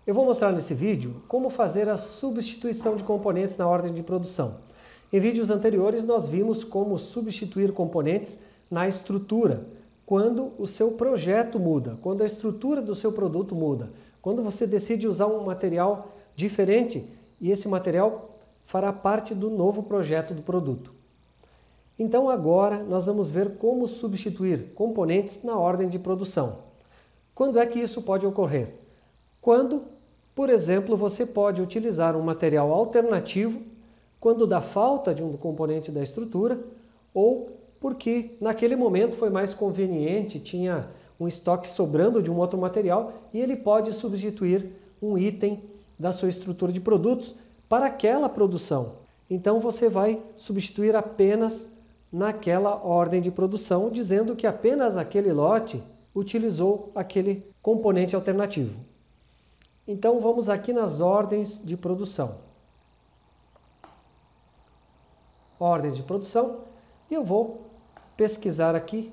Eu vou mostrar nesse vídeo como fazer a substituição de componentes na ordem de produção. Em vídeos anteriores nós vimos como substituir componentes na estrutura, quando o seu projeto muda, quando a estrutura do seu produto muda, quando você decide usar um material diferente e esse material fará parte do novo projeto do produto. Então agora nós vamos ver como substituir componentes na ordem de produção. Quando é que isso pode ocorrer? Quando, por exemplo, você pode utilizar um material alternativo, quando dá falta de um componente da estrutura, ou porque naquele momento foi mais conveniente, tinha um estoque sobrando de um outro material e ele pode substituir um item da sua estrutura de produtos para aquela produção. Então você vai substituir apenas naquela ordem de produção, dizendo que apenas aquele lote utilizou aquele componente alternativo. Então vamos aqui nas ordens de produção. Ordem de produção, e eu vou pesquisar aqui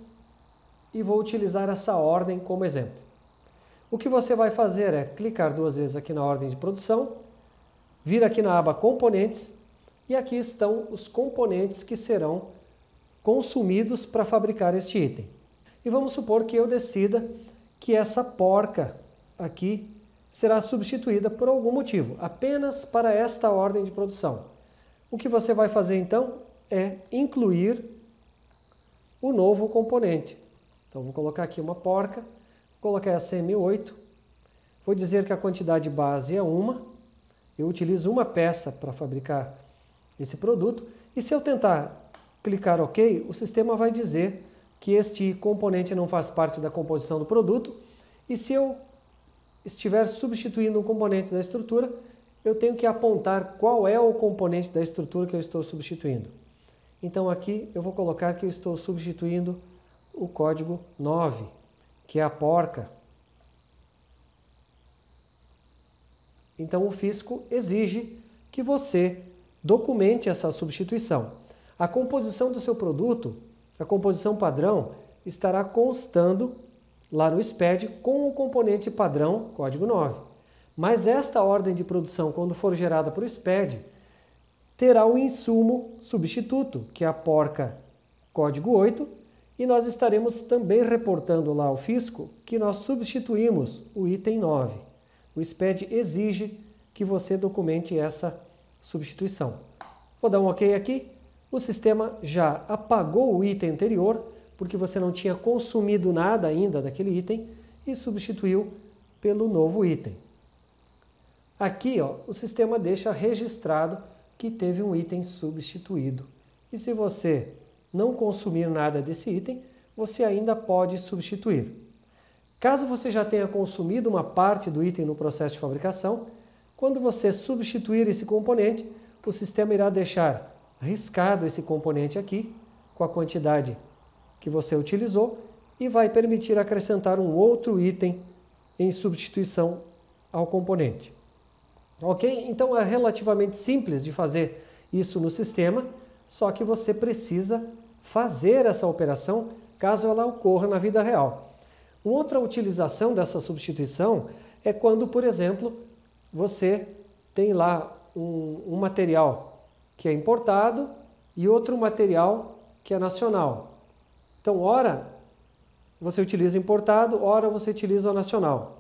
e vou utilizar essa ordem como exemplo. O que você vai fazer é clicar duas vezes aqui na ordem de produção, vir aqui na aba componentes e aqui estão os componentes que serão consumidos para fabricar este item. E vamos supor que eu decida que essa porca aqui será substituída por algum motivo, apenas para esta ordem de produção. O que você vai fazer então é incluir o novo componente. Então vou colocar aqui uma porca, vou colocar essa M8, vou dizer que a quantidade base é uma, eu utilizo uma peça para fabricar esse produto, e se eu tentar clicar OK, o sistema vai dizer que este componente não faz parte da composição do produto, e se eu estiver substituindo um componente da estrutura, eu tenho que apontar qual é o componente da estrutura que eu estou substituindo. Então aqui eu vou colocar que eu estou substituindo o código 9, que é a porca. Então o fisco exige que você documente essa substituição. A composição do seu produto, a composição padrão, estará constando lá no SPED com o componente padrão código 9. Mas esta ordem de produção, quando for gerada para o SPED, terá o insumo substituto, que é a porca código 8, e nós estaremos também reportando lá ao fisco que nós substituímos o item 9. O SPED exige que você documente essa substituição. Vou dar um OK aqui. O sistema já apagou o item anterior, porque você não tinha consumido nada ainda daquele item, e substituiu pelo novo item. Aqui, o sistema deixa registrado que teve um item substituído. E se você não consumir nada desse item, você ainda pode substituir. Caso você já tenha consumido uma parte do item no processo de fabricação, quando você substituir esse componente, o sistema irá deixar riscado esse componente aqui, com a quantidade que você utilizou, e vai permitir acrescentar um outro item em substituição ao componente. Ok? Então é relativamente simples de fazer isso no sistema, só que você precisa fazer essa operação caso ela ocorra na vida real. Uma outra utilização dessa substituição é quando, por exemplo, você tem lá um material que é importado e outro material que é nacional. Então, ora você utiliza importado, ora você utiliza o nacional.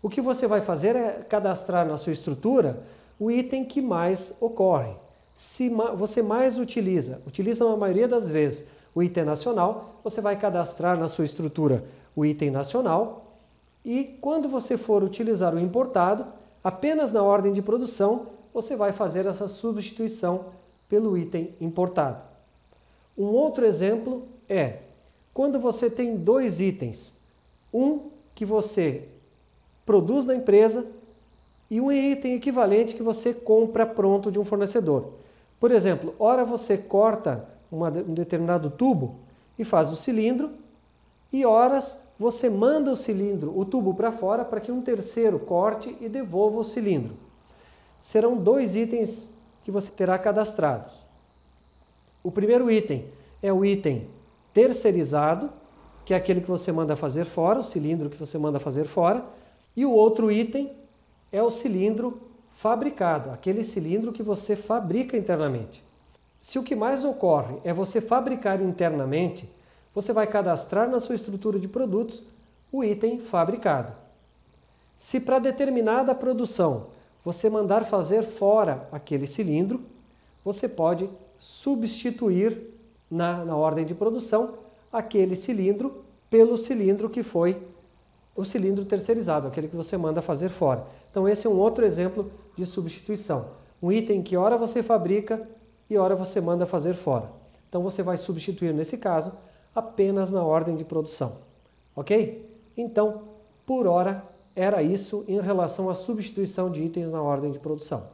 O que você vai fazer é cadastrar na sua estrutura o item que mais ocorre. Se você mais utiliza na maioria das vezes o item nacional, você vai cadastrar na sua estrutura o item nacional, e quando você for utilizar o importado, apenas na ordem de produção, você vai fazer essa substituição pelo item importado. Um outro exemplo é quando você tem dois itens, um que você produz na empresa e um item equivalente que você compra pronto de um fornecedor. Por exemplo, ora você corta um determinado tubo e faz o cilindro, e horas você manda o tubo para fora para que um terceiro corte e devolva o cilindro. Serão dois itens que você terá cadastrados. O primeiro item é o item terceirizado, que é aquele que você manda fazer fora, o cilindro que você manda fazer fora, e o outro item é o cilindro fabricado, aquele cilindro que você fabrica internamente. Se o que mais ocorre é você fabricar internamente, você vai cadastrar na sua estrutura de produtos o item fabricado. Se para determinada produção você mandar fazer fora aquele cilindro, você pode substituir na ordem de produção aquele cilindro pelo cilindro que foi o cilindro terceirizado, aquele que você manda fazer fora. Então esse é um outro exemplo de substituição. Um item que ora você fabrica e ora você manda fazer fora. Então você vai substituir, nesse caso, apenas na ordem de produção. Ok? Então, por hora, era isso em relação à substituição de itens na ordem de produção.